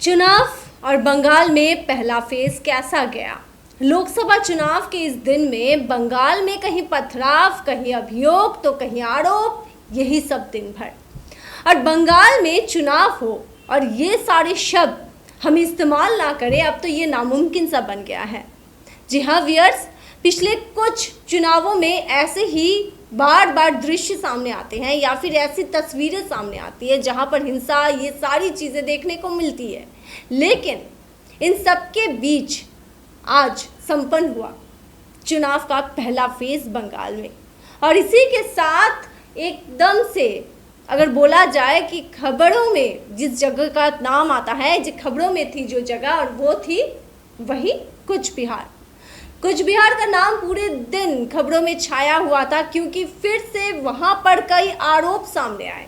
चुनाव और बंगाल में पहला फेज कैसा गया। लोकसभा चुनाव के इस दिन में बंगाल में कहीं पथराव, कहीं अभियोग तो कहीं आरोप, यही सब दिन भर। और बंगाल में चुनाव हो और ये सारे शब्द हम इस्तेमाल ना करें, अब तो ये नामुमकिन सा बन गया है। जी हाँ व्यूअर्स, पिछले कुछ चुनावों में ऐसे ही बार बार दृश्य सामने आते हैं या फिर ऐसी तस्वीरें सामने आती है जहां पर हिंसा, ये सारी चीज़ें देखने को मिलती है। लेकिन इन सब के बीच आज संपन्न हुआ चुनाव का पहला फेज बंगाल में। और इसी के साथ एकदम से अगर बोला जाए कि खबरों में जिस जगह का नाम आता है, जो खबरों में थी जो जगह, और वो थी वही कुछ बिहार। कुछ बिहार का नाम पूरे दिन खबरों में छाया हुआ था क्योंकि फिर से वहां पर कई आरोप सामने आए।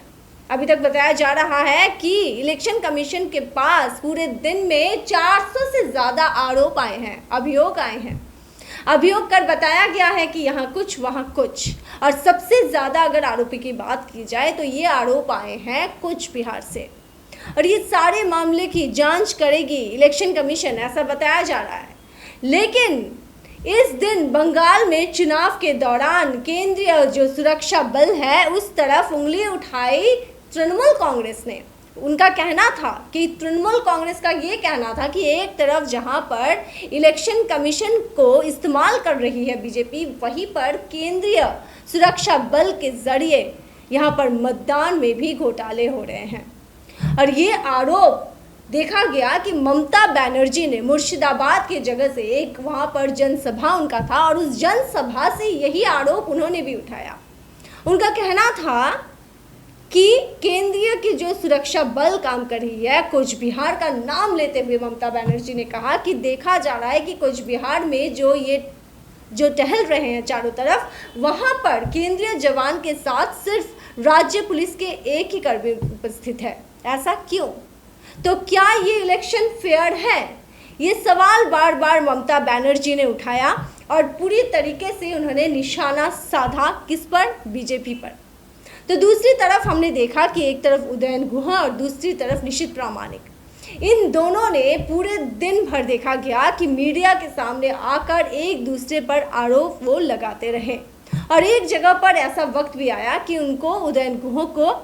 अभी तक बताया जा रहा है कि इलेक्शन कमीशन के पास पूरे दिन में 400 से ज़्यादा आरोप आए हैं, अभियोग आए हैं। अभियोग कर बताया गया है कि यहाँ कुछ वहाँ कुछ, और सबसे ज़्यादा अगर आरोपी की बात की जाए तो ये आरोप आए हैं कुछ बिहार से। और ये सारे मामले की जांच करेगी इलेक्शन कमीशन, ऐसा बताया जा रहा है। लेकिन इस दिन बंगाल में चुनाव के दौरान केंद्रीय जो सुरक्षा बल है उस तरफ उंगली उठाई तृणमूल कांग्रेस ने। उनका कहना था कि तृणमूल कांग्रेस का ये कहना था कि एक तरफ जहां पर इलेक्शन कमीशन को इस्तेमाल कर रही है बीजेपी, वहीं पर केंद्रीय सुरक्षा बल के जरिए यहां पर मतदान में भी घोटाले हो रहे हैं। और ये आरोप देखा गया कि ममता बनर्जी ने मुर्शिदाबाद के जगह से एक वहाँ पर जनसभा उनका था और उस जनसभा से यही आरोप उन्होंने भी उठाया। उनका कहना था कि केंद्रीय की जो सुरक्षा बल काम कर रही है, कुछ बिहार का नाम लेते हुए ममता बनर्जी ने कहा कि देखा जा रहा है कि कुछ बिहार में जो टहल रहे हैं चारों तरफ, वहाँ पर केंद्रीय जवान के साथ सिर्फ राज्य पुलिस के एक ही कर्मी उपस्थित है। ऐसा क्यों? तो क्या ये इलेक्शन फेयर है? ये सवाल बार बार ममता बनर्जी ने उठाया और पूरी तरीके से उन्होंने निशाना साधा किस पर? बीजेपी पर। तो दूसरी तरफ हमने देखा कि एक तरफ उदयन गुहा और दूसरी तरफ निशित प्रामाणिक, इन दोनों ने पूरे दिन भर देखा गया कि मीडिया के सामने आकर एक दूसरे पर आरोप वो लगाते रहे। और एक जगह पर ऐसा वक्त भी आया कि उनको, उदयन गुहा को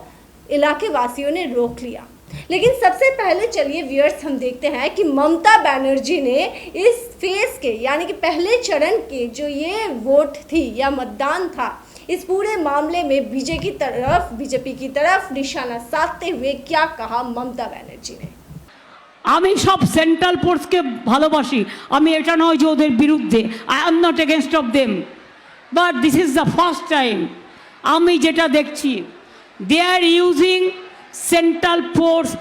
इलाके वासियों ने रोक लिया। लेकिन सबसे पहले चलिए व्यूअर्स हम देखते हैं कि ममता बनर्जी ने इस फेज के यानी कि पहले चरण के जो ये वोट थी या मतदान था, इस पूरे मामले में बीजेपी की तरफ निशाना साधते हुए क्या कहा ममता बनर्जी ने। আমি সব সেন্ট্রাল ফোর্সকে ভালোবাসি, আমি এটা নয় যে ওদের বিরুদ্ধে, I am not against of them, but this is the first time আমি যেটা দেখছি they are using Central Force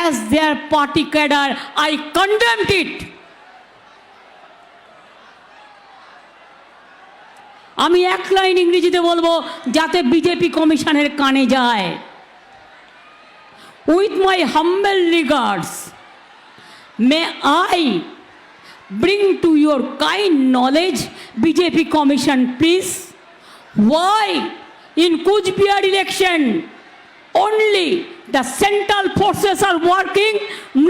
as their party cadre. I condemned it. আমি এক লাইন ইংরেজিতে বলবো যাতে বিজেপি কমিশনের কানে যায়। With my humble regards, may I bring to your kind knowledge, BJP Commission, please, why in Kuch Bihar election only the central forces are working,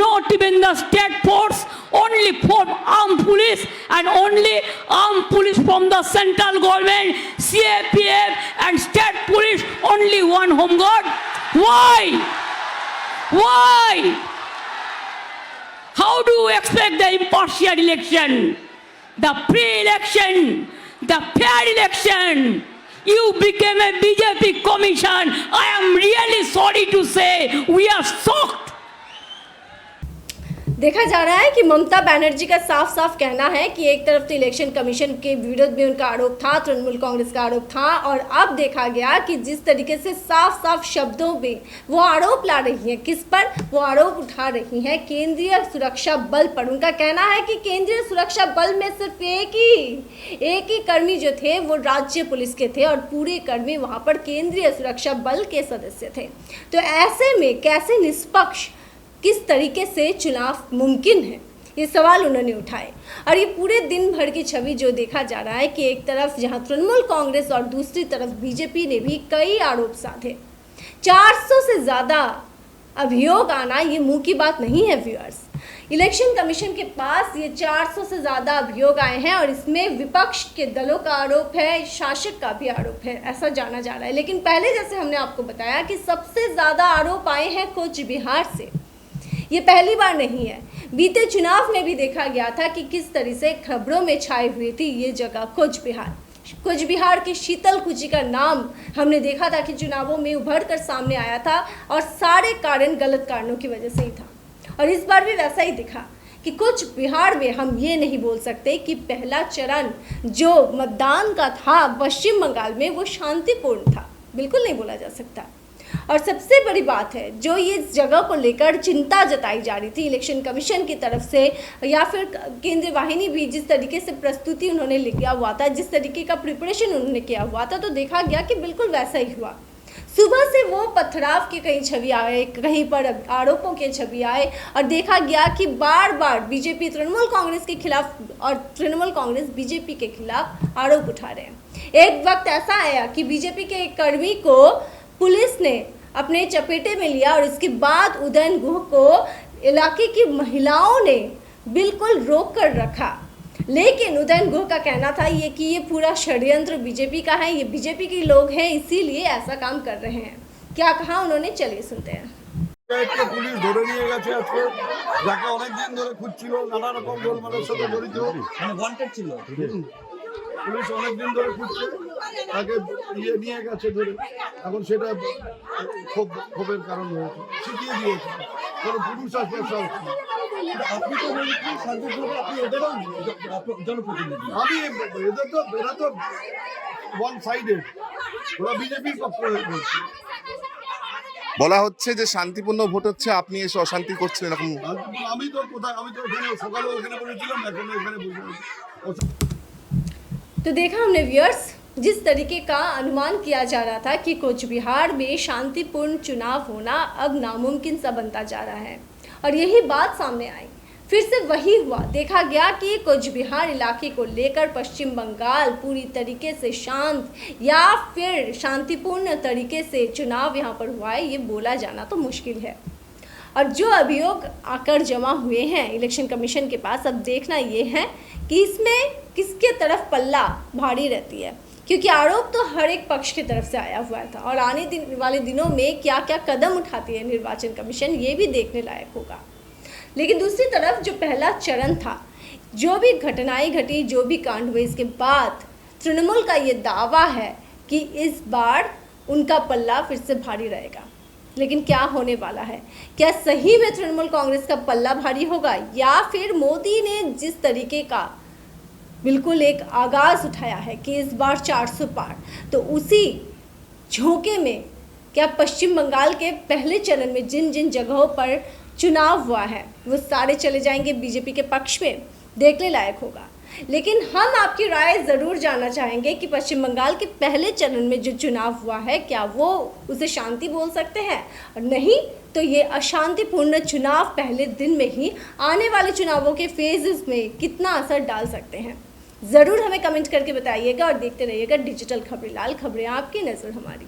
not even the state force, only from armed police and only armed police from the central government, CAPF and state police, only one home guard. Why? Why? How do you expect the impartial election, the free election, the fair election? You became a BJP commission. I am really sorry to say we are shocked. देखा जा रहा है कि ममता बनर्जी का साफ साफ कहना है कि एक तरफ तो इलेक्शन कमीशन के विरोध में उनका आरोप था, तृणमूल कांग्रेस का आरोप था, और अब देखा गया कि जिस तरीके से साफ साफ शब्दों में वो आरोप ला रही हैं, किस पर वो आरोप उठा रही हैं? केंद्रीय सुरक्षा बल पर। उनका कहना है कि केंद्रीय सुरक्षा बल में सिर्फ एक ही कर्मी जो थे वो राज्य पुलिस के थे और पूरे कर्मी वहाँ पर केंद्रीय सुरक्षा बल के सदस्य थे। तो ऐसे में कैसे निष्पक्ष, किस तरीके से चुनाव मुमकिन है, ये सवाल उन्होंने उठाए। और ये पूरे दिन भर की छवि जो देखा जा रहा है कि एक तरफ जहां तृणमूल कांग्रेस और दूसरी तरफ बीजेपी ने भी कई आरोप साधे। 400 से ज़्यादा अभियोग आना ये मुंह की बात नहीं है व्यूअर्स। इलेक्शन कमीशन के पास ये 400 से ज़्यादा अभियोग आए हैं और इसमें विपक्ष के दलों का आरोप है, शासक का भी आरोप है, ऐसा जाना जा रहा है। लेकिन पहले जैसे हमने आपको बताया कि सबसे ज़्यादा आरोप आए हैं कोच बिहार से। ये पहली बार नहीं है, बीते चुनाव में भी देखा गया था कि किस तरह से खबरों में छाई हुई थी ये जगह कोच बिहार। कोच बिहार के शीतल कुची का नाम हमने देखा था कि चुनावों में उभर कर सामने आया था और सारे कारण गलत कारणों की वजह से ही था। और इस बार भी वैसा ही दिखा कि कुछ बिहार में हम ये नहीं बोल सकते कि पहला चरण जो मतदान का था पश्चिम बंगाल में वो शांतिपूर्ण था, बिल्कुल नहीं बोला जा सकता। और सबसे बड़ी बात है जो ये जगह को लेकर चिंता जताई जा रही थी इलेक्शन कमीशन की तरफ से या फिर केंद्रीय वाहिनी भी जिस तरीके से प्रस्तुति उन्होंने लिखा हुआ था, जिस तरीके का प्रिपरेशन उन्होंने किया हुआ था, तो देखा गया कि बिल्कुल वैसा ही हुआ। सुबह से वो पथराव के कहीं छवि आए, कहीं पर आरोपों के छवि आए और देखा गया कि बार बार बीजेपी तृणमूल कांग्रेस के खिलाफ और तृणमूल कांग्रेस बीजेपी के खिलाफ आरोप उठा रहे हैं। एक वक्त ऐसा आया कि बीजेपी के एक कर्मी को पुलिस ने अपने चपेटे में लिया और इसके बाद उदयन गुह को इलाके की महिलाओं ने बिल्कुल रोक कर रखा। लेकिन उदयन गुह का कहना था ये कि ये पूरा षड्यंत्र बीजेपी का है, ये बीजेपी के लोग हैं इसीलिए ऐसा काम कर रहे हैं। क्या कहा उन्होंने, चलिए सुनते हैं। পুলিশ ধরে নিয়ে গেছে আজকে, যাকে অনেকদিন ধরে খুঁজছিল, নানা রকম গোলমালের সাথে জড়িত, মানে ওয়ান্টেড ছিল। পুলিশ অনেকদিন ধরে খুঁজছে, তাকে নিয়ে গেছে ধরে। এখন সেটা ক্ষোভের কারণ হয়েছে, শিখিয়ে দিয়েছে কোনো পুলিশ আসবে সব। আপনি তো শান্তিপূর্ণ, আপনি এদেরও জনপ্রতিনিধি। আমি এরা তো ওয়ান সাইডেড, ওরা বিজেপির পক্ষে বলছে। বলা হচ্ছে যে শান্তিপূর্ণ ভোট হচ্ছে, আপনি এসে অশান্তি করছেন এরকম। আমি তো ওখানে সকালে ওখানে বলেছিলাম, এখন এখানে বসে। तो देखा हमने व्यूअर्स, जिस तरीके का अनुमान किया जा रहा था कि कोच बिहार में शांतिपूर्ण चुनाव होना अब नामुमकिन सा बनता जा रहा है और यही बात सामने आई। फिर से वही हुआ, देखा गया कि कोच बिहार इलाके को लेकर पश्चिम बंगाल पूरी तरीके से शांत या फिर शांतिपूर्ण तरीके से चुनाव यहाँ पर हुआ है, ये बोला जाना तो मुश्किल है। और जो अभियोग आकर जमा हुए हैं इलेक्शन कमीशन के पास, अब देखना ये है कि इसमें किसके तरफ पल्ला भारी रहती है, क्योंकि आरोप तो हर एक पक्ष की तरफ से आया हुआ था और आने वाले दिनों में क्या क्या कदम उठाती है निर्वाचन कमीशन, ये भी देखने लायक होगा। लेकिन दूसरी तरफ जो पहला चरण था, जो भी घटनाएं घटी, जो भी कांड हुए, इसके बाद तृणमूल का ये दावा है कि इस बार उनका पल्ला फिर से भारी रहेगा। लेकिन क्या होने वाला है, क्या सही में तृणमूल कांग्रेस का पल्ला भारी होगा या फिर मोदी ने जिस तरीके का बिल्कुल एक आगाज़ उठाया है कि इस बार 400 पार, तो उसी झोंके में क्या पश्चिम बंगाल के पहले चरण में जिन जिन जगहों पर चुनाव हुआ है वो सारे चले जाएंगे बीजेपी के पक्ष में, देखने लायक होगा। लेकिन हम आपकी राय ज़रूर जानना चाहेंगे कि पश्चिम बंगाल के पहले चरण में जो चुनाव हुआ है क्या वो उसे शांति बोल सकते हैं, और नहीं तो ये अशांतिपूर्ण चुनाव पहले दिन में ही आने वाले चुनावों के फेजेस में कितना असर डाल सकते हैं। ज़रूर हमें कमेंट करके बताइएगा और देखते रहिएगा डिजिटल खबरें, लाल खबरें, आपकी नज़र हमारी।